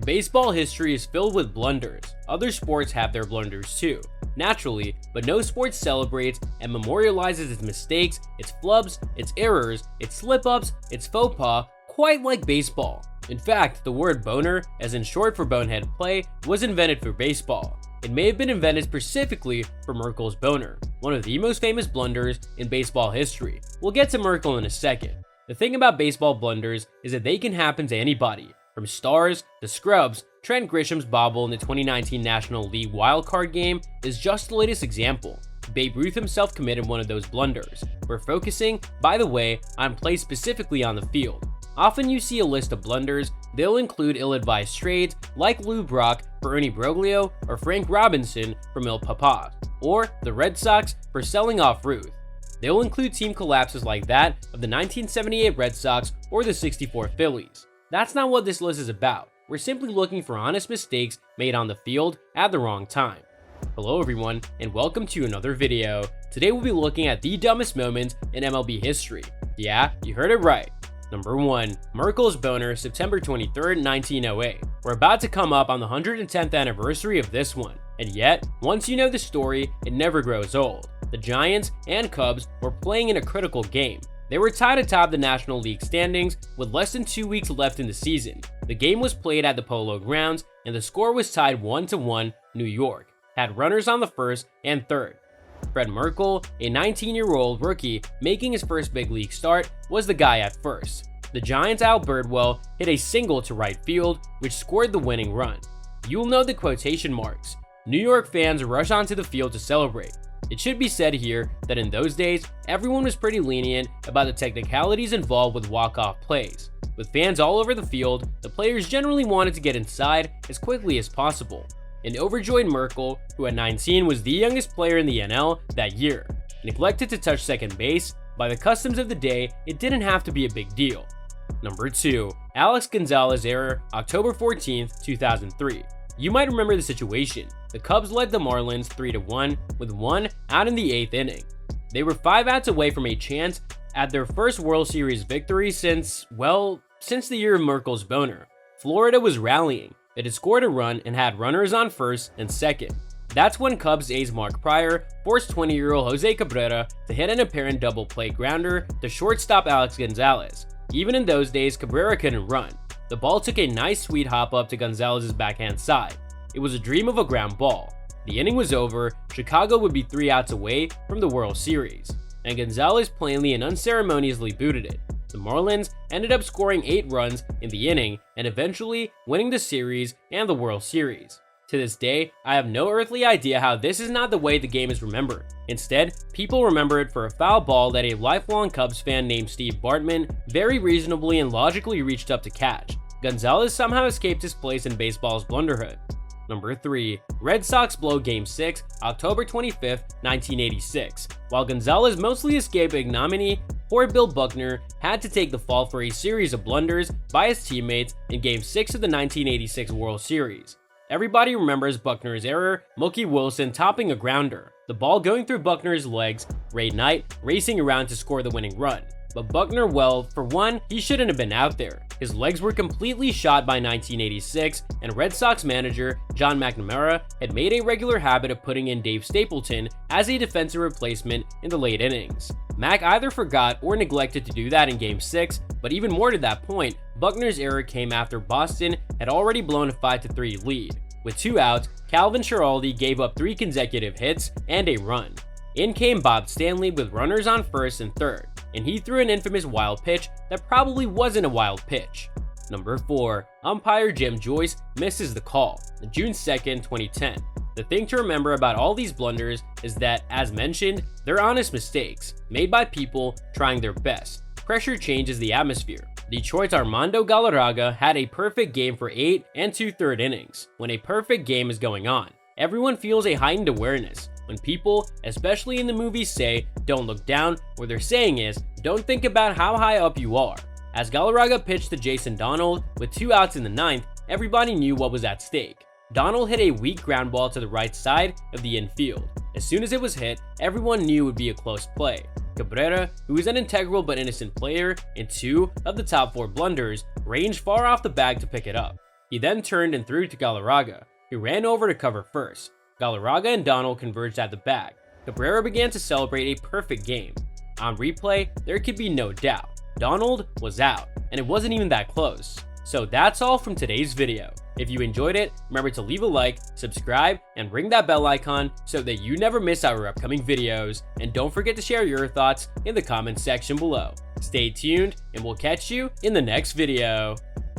Baseball history is filled with blunders. Other sports have their blunders too, naturally, but no sport celebrates and memorializes its mistakes, its flubs, its errors, its slip-ups, its faux pas, quite like baseball. In fact, the word boner, as in short for bonehead play, was invented for baseball. It may have been invented specifically for Merkels Boner, one of the most famous blunders in baseball history. We'll get to Merkel in a second. The thing about baseball blunders is that they can happen to anybody, from stars to scrubs. Trent Grisham's bobble in the 2019 National League wildcard game is just the latest example. Babe Ruth himself committed one of those blunders. We're focusing, by the way, on play specifically on the field. Often you see a list of blunders, they'll include ill-advised trades like Lou Brock for Ernie Broglio or Frank Robinson from Il Papa, or the Red Sox for selling off Ruth. They'll include team collapses like that of the 1978 Red Sox or the 64 Phillies. That's not what this list is about. We're simply looking for honest mistakes made on the field at the wrong time. Hello everyone, and welcome to another video. Today we'll be looking at the dumbest moments in MLB history. Yeah, you heard it right. Number 1. Merkels Boner, September 23rd, 1908. We're about to come up on the 110th anniversary of this one, and yet, once you know the story, it never grows old. The Giants and Cubs were playing in a critical game. They were tied atop the National League standings with less than 2 weeks left in the season. The game was played at the Polo Grounds, and the score was tied 1-1. New York had runners on the first and third. Fred Merkel, a 19-year-old rookie making his first big league start, was the guy at first. The Giants' Al Birdwell hit a single to right field, which scored the winning run. You'll know the quotation marks. New York fans rush onto the field to celebrate. It should be said here that in those days, everyone was pretty lenient about the technicalities involved with walk-off plays. With fans all over the field, the players generally wanted to get inside as quickly as possible. An overjoyed Merkel, who at 19 was the youngest player in the NL that year, neglected to touch second base. By the customs of the day, it didn't have to be a big deal. Number 2. Alex Gonzalez error, October 14th, 2003. You might remember the situation. The Cubs led the Marlins 3-1 with one out in the 8th inning. They were 5 outs away from a chance at their first World Series victory since the year of Merkels Boner. Florida was rallying. It had scored a run and had runners on first and second. That's when Cubs ace Mark Prior forced 20-year-old Jose Cabrera to hit an apparent double play grounder to shortstop Alex Gonzalez. Even in those days, Cabrera couldn't run. The ball took a nice sweet hop up to Gonzalez's backhand side. It was a dream of a ground ball. The inning was over. Chicago would be 3 outs away from the World Series, and Gonzalez plainly and unceremoniously booted it. The Marlins ended up scoring 8 runs in the inning and eventually winning the series and the World Series. To this day, I have no earthly idea how this is not the way the game is remembered. Instead, people remember it for a foul ball that a lifelong Cubs fan named Steve Bartman very reasonably and logically reached up to catch. Gonzalez somehow escaped his place in baseball's blunderhood. Number 3. Red Sox blow Game 6, October 25th, 1986. While Gonzalez mostly escaped ignominy, poor Bill Buckner had to take the fall for a series of blunders by his teammates in Game 6 of the 1986 World Series. Everybody remembers Buckner's error, Mookie Wilson topping a grounder, the ball going through Buckner's legs, Ray Knight racing around to score the winning run. But Buckner, well, for one, he shouldn't have been out there. His legs were completely shot by 1986, and Red Sox manager John McNamara had made a regular habit of putting in Dave Stapleton as a defensive replacement in the late innings. Mac either forgot or neglected to do that in Game 6, but even more to that point, Buckner's error came after Boston had already blown a 5-3 lead. With 2 outs, Calvin Schiraldi gave up 3 consecutive hits and a run. In came Bob Stanley with runners on first and third, and he threw an infamous wild pitch that probably wasn't a wild pitch. Number 4. Umpire Jim Joyce misses the call, June 2nd, 2010. The thing to remember about all these blunders is that, as mentioned, they're honest mistakes, made by people trying their best. Pressure changes the atmosphere. Detroit's Armando Galarraga had a perfect game for 8 2/3 innings. When a perfect game is going on, everyone feels a heightened awareness. When people, especially in the movies, say, "Don't look down," what they're saying is, don't think about how high up you are. As Galarraga pitched to Jason Donald with 2 outs in the 9th, everybody knew what was at stake. Donald hit a weak ground ball to the right side of the infield. As soon as it was hit, everyone knew it would be a close play. Cabrera, who is an integral but innocent player in 2 of the top 4 blunders, ranged far off the bag to pick it up. He then turned and threw to Galarraga, who ran over to cover first. Galarraga and Donald converged at the bag. Cabrera began to celebrate a perfect game. On replay, there could be no doubt. Donald was out, and it wasn't even that close. So that's all from today's video. If you enjoyed it, remember to leave a like, subscribe, and ring that bell icon so that you never miss our upcoming videos. And don't forget to share your thoughts in the comments section below. Stay tuned, and we'll catch you in the next video.